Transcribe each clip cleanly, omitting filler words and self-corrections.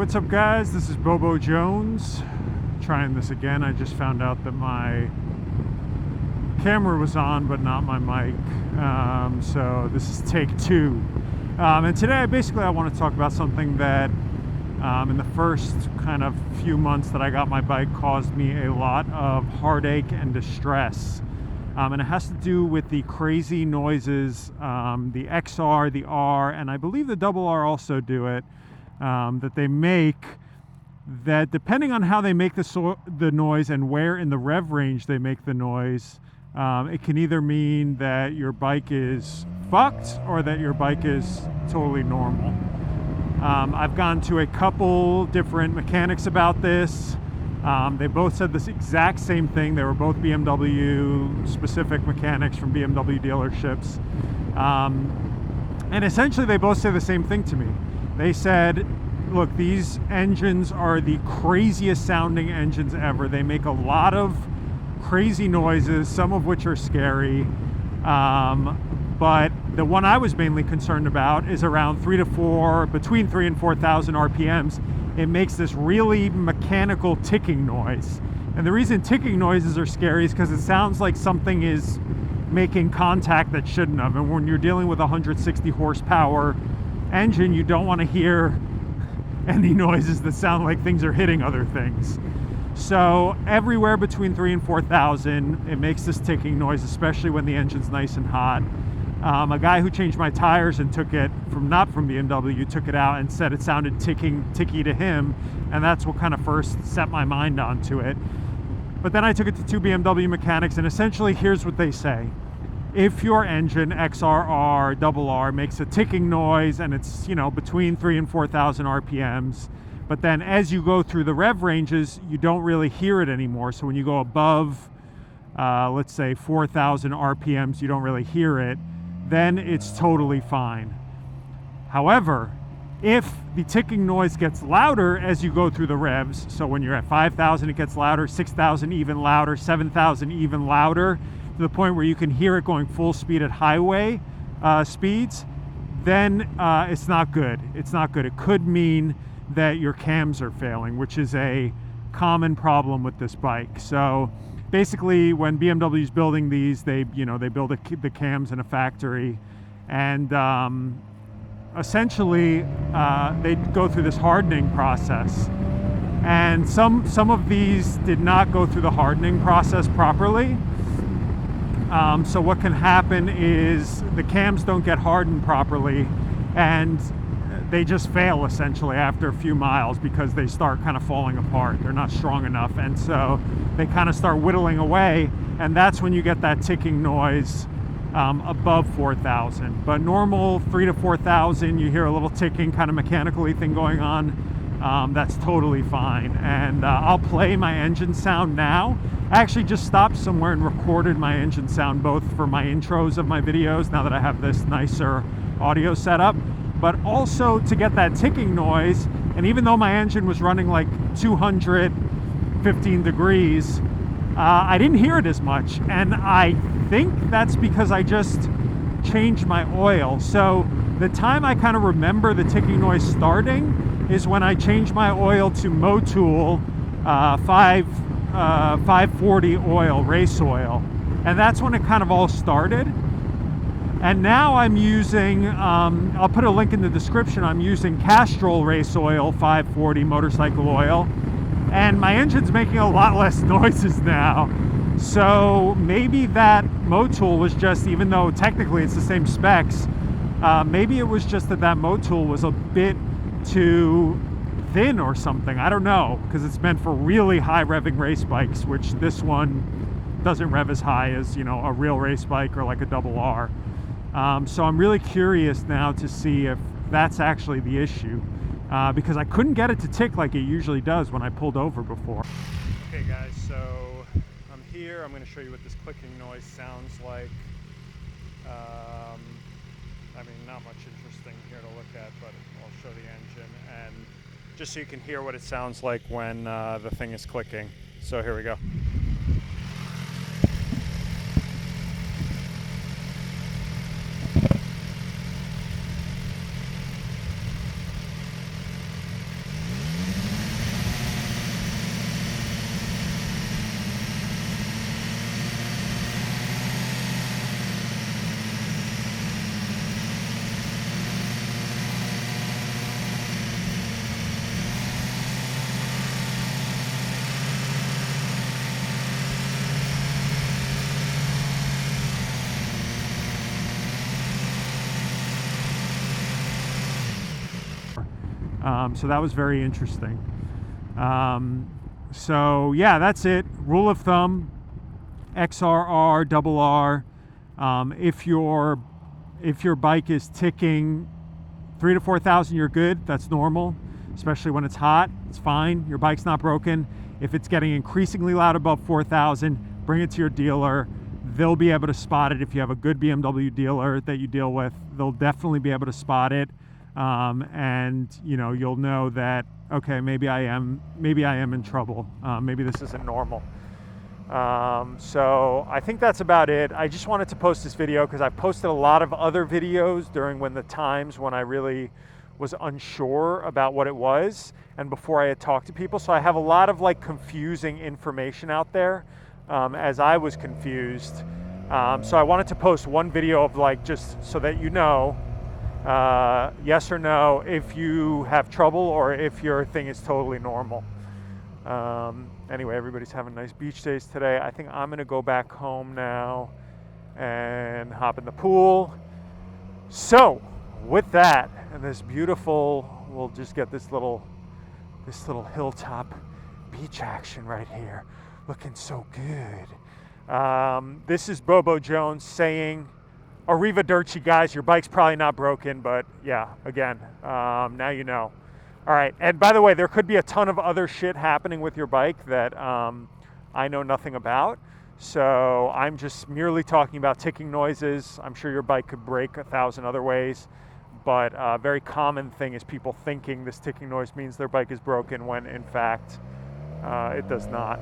what's up guys? This is Bobo Jones. Trying this again. I just found out that my camera was on but not my mic. So this is take two. And today I want to talk about something that in the first kind of few months that I got my bike caused me a lot of heartache and distress. And it has to do with the crazy noises, the XR, the R, and I believe the double R also do it, that they make, that depending on how they make the noise and where in the rev range they make the noise, it can either mean that your bike is fucked or that your bike is totally normal. I've gone to a couple different mechanics about this. They both said this exact same thing. They were both BMW specific mechanics from BMW dealerships. And essentially they both say the same thing to me. They said, look, these engines are the craziest sounding engines ever. They make a lot of crazy noises, some of which are scary. But the one I was mainly concerned about is around between 3,000 and 4,000 RPMs. It makes this really mechanical ticking noise. And the reason ticking noises are scary is because it sounds like something is making contact that shouldn't have. And when you're dealing with a 160 horsepower engine, you don't want to hear any noises that sound like things are hitting other things. So everywhere between 3,000 and 4,000, it makes this ticking noise, especially when the engine's nice and hot. A guy who changed my tires and took it not from BMW, took it out and said it sounded ticky to him, and that's what kind of first set my mind onto it. But then I took it to two BMW mechanics, and essentially here's what they say. If your engine, XR-R, double R, makes a ticking noise and it's, between 3,000 and 4,000 RPMs, but then as you go through the rev ranges, you don't really hear it anymore. So when you go above, let's say 4,000 RPMs, you don't really hear it, then it's totally fine. However, if the ticking noise gets louder as you go through the revs, so when you're at 5,000 it gets louder, 6,000 even louder, 7,000 even louder, to the point where you can hear it going full speed at highway speeds, then it's not good. It's not good. It could mean that your cams are failing, which is a common problem with this bike. So basically when BMW is building these, they build the cams in a factory, and essentially they go through this hardening process. And some of these did not go through the hardening process properly. So what can happen is the cams don't get hardened properly, and they just fail essentially after a few miles because they start kind of falling apart. They're not strong enough, and so they kind of start whittling away, and that's when you get that ticking noise above 4,000. But normal 3,000 to 4,000, you hear a little ticking kind of mechanically thing going on. That's totally fine. And I'll play my engine sound now. I actually just stopped somewhere and recorded my engine sound, both for my intros of my videos, now that I have this nicer audio setup, but also to get that ticking noise. And even though my engine was running like 215 degrees, I didn't hear it as much. And I think that's because I just changed my oil. So the time I kind of remember the ticking noise starting is when I changed my oil to Motul 540 oil, race oil. And that's when it kind of all started. And now I'm using, I'll put a link in the description, I'm using Castol race oil, 540 motorcycle oil. And my engine's making a lot less noises now. So maybe that Motul was just, even though technically it's the same specs, maybe it was just that Motul was a bit too thin or something. I don't know, because it's meant for really high revving race bikes, which this one doesn't rev as high as, a real race bike or like a double R. So I'm really curious now to see if that's actually the issue, because I couldn't get it to tick like it usually does when I pulled over before. Okay guys, so I'm here. I'm going to show you what this clicking noise sounds like. I mean, not much interesting here to look at, but I'll show the engine, and just so you can hear what it sounds like when the thing is clicking. So here we go. So that was very interesting. So yeah, that's it. Rule of thumb, XR-R-R-R. If your bike is ticking 3,000 to 4,000, you're good. That's normal, especially when it's hot. It's fine. Your bike's not broken. If it's getting increasingly loud above 4,000, bring it to your dealer. They'll be able to spot it. If you have a good BMW dealer that you deal with, they'll definitely be able to spot it. And you'll know that, okay, maybe I am in trouble. Maybe this isn't normal. So I think that's about it. I just wanted to post this video because I've posted a lot of other videos during the times when I really was unsure about what it was and before I had talked to people. So I have a lot of like confusing information out there, as I was confused. So I wanted to post one video of like, just so that yes or no, if you have trouble or if your thing is totally normal. Anyway, everybody's having nice beach days today. I think I'm gonna go back home now and hop in the pool. So with that and this beautiful, we'll just get this little hilltop beach action right here, looking so good. This is Bobo Jones saying, arrivederci, guys. Your bike's probably not broken, but yeah, again, now you know. All right, and by the way, there could be a ton of other shit happening with your bike that I know nothing about. So I'm just merely talking about ticking noises. I'm sure your bike could break 1,000 other ways, but a very common thing is people thinking this ticking noise means their bike is broken when in fact it does not.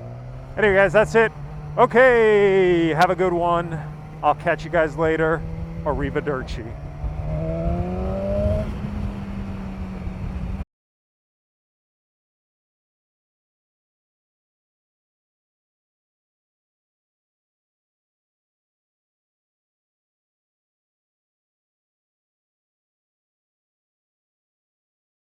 Anyway, guys, that's it. Okay, have a good one. I'll catch you guys later. Arrivederci.